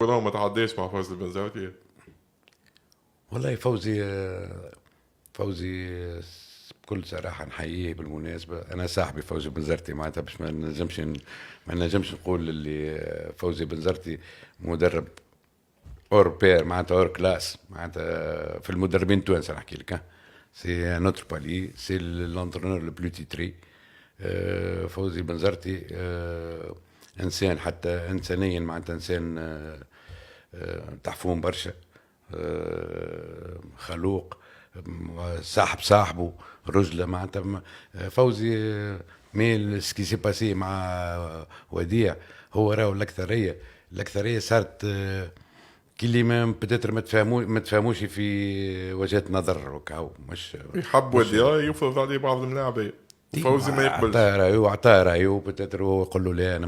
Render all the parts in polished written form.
ولو ما تعديش مع فوز البنزرتي. والله فوزي بكل صراحة نحييه بالمناسبة. أنا صاحبي فوزي بنزرتي معناتها باش ما نجمش نقول اللي فوزي بنزرتي مدرب اور بير معناتها اور كلاس معناتها في المدربين التوانسة نحكي لك. سي نوتر بالي سي لونترونور لو بلو تيتري. فوزي بنزرتي انسان حتى انسانيا معناتها انسان تحفون برشا. خلوق صاحبه رجله معناتها فوزي ميل سكي سي باسي مع وديع. هو راهو الاكثريه صارت كي اللي ما تفهموش في وجهة نظر وكاو مش يحب وديا يفرض عليه بعض الملاعبين. فوزي ما يقبلش. اعطاه رايه بتاتر هو يقول له لا انا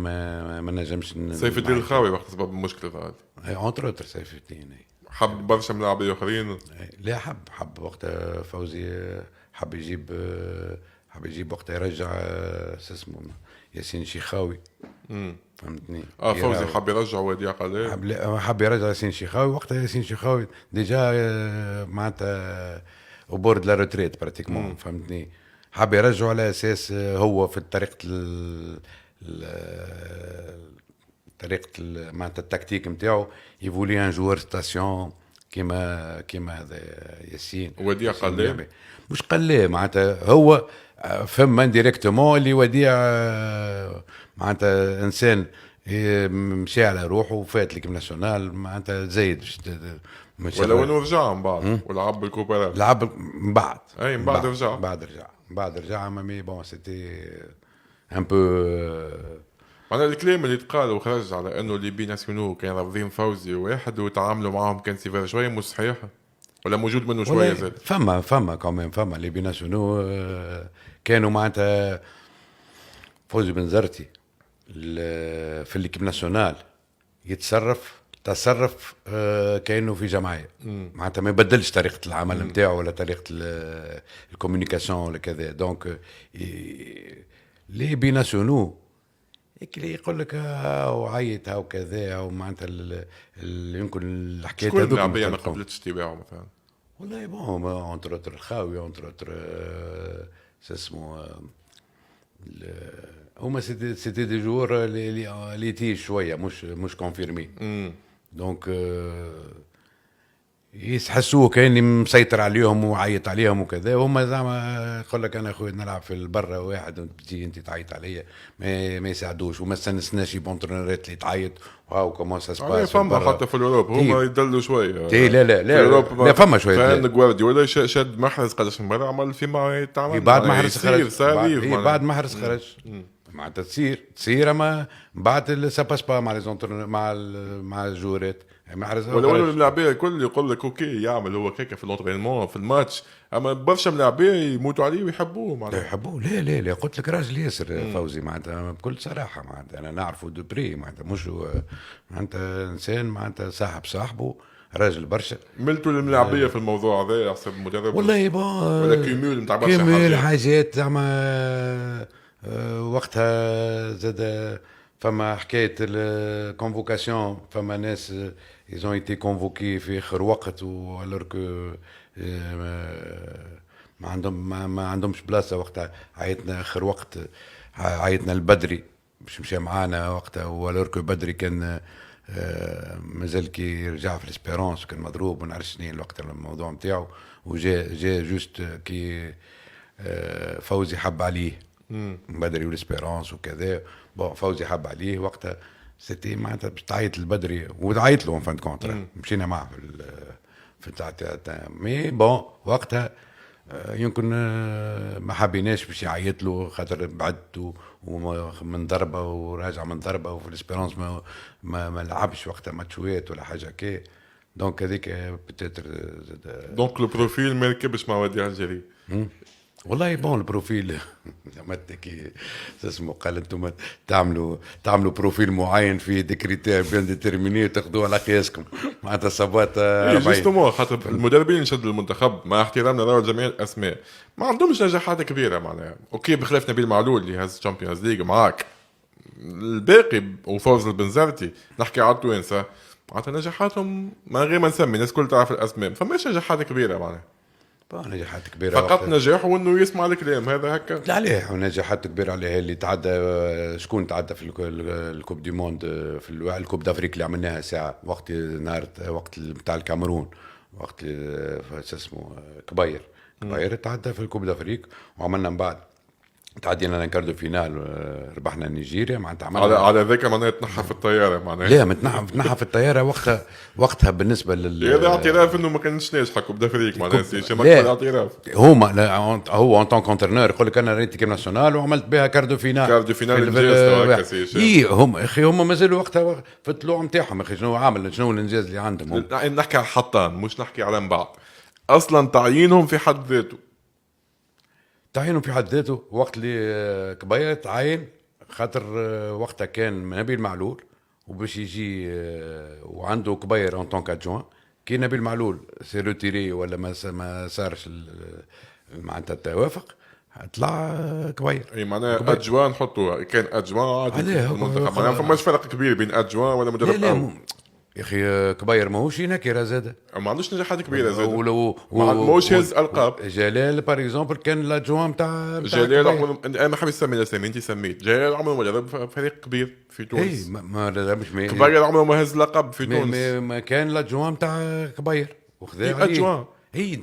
ما نجمش. سيف الدين الخاوي وقت سبب المشكله هذه. اونتر اوتر سيف الدين. حب برشا ملاعبين اخرين. لا حب وقت فوزي حب يجيب وقت يرجع اسمه ياسين شيخاوي. فهمتني. فوزي حب يرجع وديع قال حب يرجع ياسين شيخاوي. وقتها ياسين شيخاوي ديجا معناتها وبورد لا روتريت براتيكمون. فهمتني. حب يرجعوا على اساس هو في طريقه معناتها التكتيك نتاعو يفولي ان جوار ستاسيون كيما هذا ياسين. وديع قال مش قال معناتها هو فما ديريكتومون اللي وديع معناتها انسان مشي على روحه وفات لك ناسيونال معناتها زايد ولو انه رجع من بعد ولعب الكوبا لعب من بعد. اي من بعد رجع. بعد رجع مي بون سيتي ان بو. انا الكلام اللي تقال وخرج على انه اللي بي ناسيونو كان رافضين فوزي واحد وتعاملوا معهم كان سيفير شويه مش صحيح ولا موجود منه شويه زاد. فما كمان فما اللي بي ناسيونو كانوا معناتها فوزي بنزرتي في الكيب ناسيونال تصرف كأنه في جمعية معناتها ما يبدلش طريقة العمل نتاعو ولا طريقة الكوميونيكاسيون ولا كذا. دونك لي بيناسيونو اللي يقول لك وعيط هاو كذا او معناتها يمكن الحكايه هذوك شكون اللاعبيه ما قبلتش تباعه مثلا. والله بون اونتر اوتر الخاوي اونتر اوتر اسمه هما سيتي دي جور اللي تي شويه مش كونفيرمي. دونك يحسوه كاني مسيطر عليهم وعيط عليهم وكذا. وهم زعما يقول لك انا اخويا نلعب في البرة واحد وتجي انت تعيط عليا ما يساعدوش وما استنسناش بونترونيرات اللي تعيط واو كومون سا سباس. فما حتى في الاوروب هما يدلوا شويه. لا فما شويه. كان جوارديولا شد محرز قداش من مره عمل فيما يتعمل بعد محرز خرج. بعد محرز خرج معناتها تصير اما بعد سا باس با مع لي مع الجورات. ولو اللاعبيه الكل يقول لك اوكي يعمل هو كيكه في الانترينمون في الماتش اما برشا لاعبيه يموتوا عليه ويحبوه معناتها. يحبوه لا قلت لك راجل ياسر فوزي معناتها بكل صراحه معناتها انا نعرفه دوبري معناتها مش معناتها انسان معناتها صاحبه راجل برشا. ملتوا الملاعبيه في الموضوع هذا حسب المدرب والله ولا كيميول نتاع برشا حاجات زعما وقتها زاد فما حكايه الكونفوكاسيون. فما ناس ils ont été convoqués في اخر وقت alors que ما عندهمش بلاصه وقتها. عيطنا اخر وقت عيطنا البدري باش مشى معانا وقتها والور كو بدري كان مازال كي رجع في الاسبيرونس كان مضروب ما نعرفش شنو الوقت الموضوع نتاعو وجا جوست كي فوزي حب عليه بدري والاسبيرونس وكذا. بون فوزي حب عليه وقتها سيتي معناتها باش تعيط البدري وعيط له فان كونتر مشينا معه في تاع مي بون وقتها يمكن ما حبيناش باش يعيط له خاطر بعدته ومن ضربه وراجع من ضربه وفي الاسبيرونس ما لعبش وقتها ماتشوات ولا حاجه كي. دونك هذيك بتاتر دونك لو بروفيل ما ركبش مع وديع الجري. والله بون البروفيل كي اسمه قال انتم تعملوا بروفيل معين في دي كريتير بين ديتيرميني وتاخذوه على قياسكم معناتها صبات 40. جوستومون خاطر المدربين يشدوا المنتخب مع احترامنا له جميع الاسماء ما عندهمش نجاحات كبيره معناها. اوكي بخلاف نبيل معلول اللي هاز الشامبيونز ليج معاك الباقي وفوز البنزرتي نحكي على التوانسه معناتها نجاحاتهم من غير ما نسمي الناس كل تعرف الاسماء، فماش نجاحات كبيره معناها، نجاحات كبيره فقط وقتها. نجاح وانه يسمع الكلام هذا هكا. لا عليه ونجاحات كبيرة عليه اللي تعدى. شكون تعدى في الكوب دي موند، في الكوب دافريك اللي عملناها ساعة وقت نهار وقت بتاع الكاميرون، وقت شو اسمه كبير تعدى في الكوب دافريك. وعملنا من بعد تعدينا لنكاردو فينال، ربحنا نيجيريا معناتها عملنا على ذاك معناها تنحى في الطياره معناها. ليه متنحى في الطيارة وقتها بالنسبة هذا اعتراف انه ما كانش ناجحه كوب دافريك معناها سي لا. اعتراف. هو ان طون كونترنور يقول لك انا ريت كيم ناسيونال وعملت بها كاردو فينال. كاردو فينال انجاز اي هم اخي هم مازالوا وقتها في الطلوع نتاعهم. اخي شنو الانجاز اللي عندهم؟ نحكي على الحطان مش نحكي على من بعد. اصلا تعيينهم في حد ذاته، تعينوا في حد ذاته. وقت اللي كبير تعين خاطر وقتها كان نبيل معلول وباش يجي وعنده كبير ان طون كادجوان. كي نبيل معلول سي روتيري ولا ما صارش معناتها التوافق طلع كبير. اي معناها ادجوان نحطوها كان ادجوان عادي عليه في المنتخب معناها فماش فرق كبير بين ادجوان ولا مدرب. لا يا اخي كبير ماهوش نكره زاده، ما عندوش نجاحات كبيره زاد، ولو ماهوش هز القاب. جلال بار اكزومبل كان لادجوان تاع جلال عمره انا ما حبيت اسمي الاسامي انت سميت. جلال عمره ما جرب فريق كبير في تونس. اي ما مش كبير عمره ما هز لقب في تونس. ما كان لادجوان تاع كبير وخذا عليه ادجوان. اي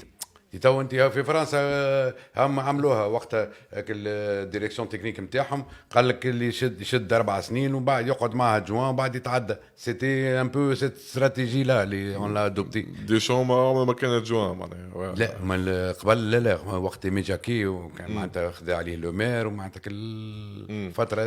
تو انت في فرنسا هم عملوها وقتها الديريكسيون تكنيك نتاعهم قال لك اللي يشد 4 سنين وبعد يقعد معها جوان وبعد يتعدى. سيتي ان بو سيت استراتيجي لا اللي اون لا دوبتي. ديشام عمره ما كان جوان معناها. لا ما قبل لا وقت ميجاكي وكان معناتها خذا عليه لومير ومعناتها كل فتره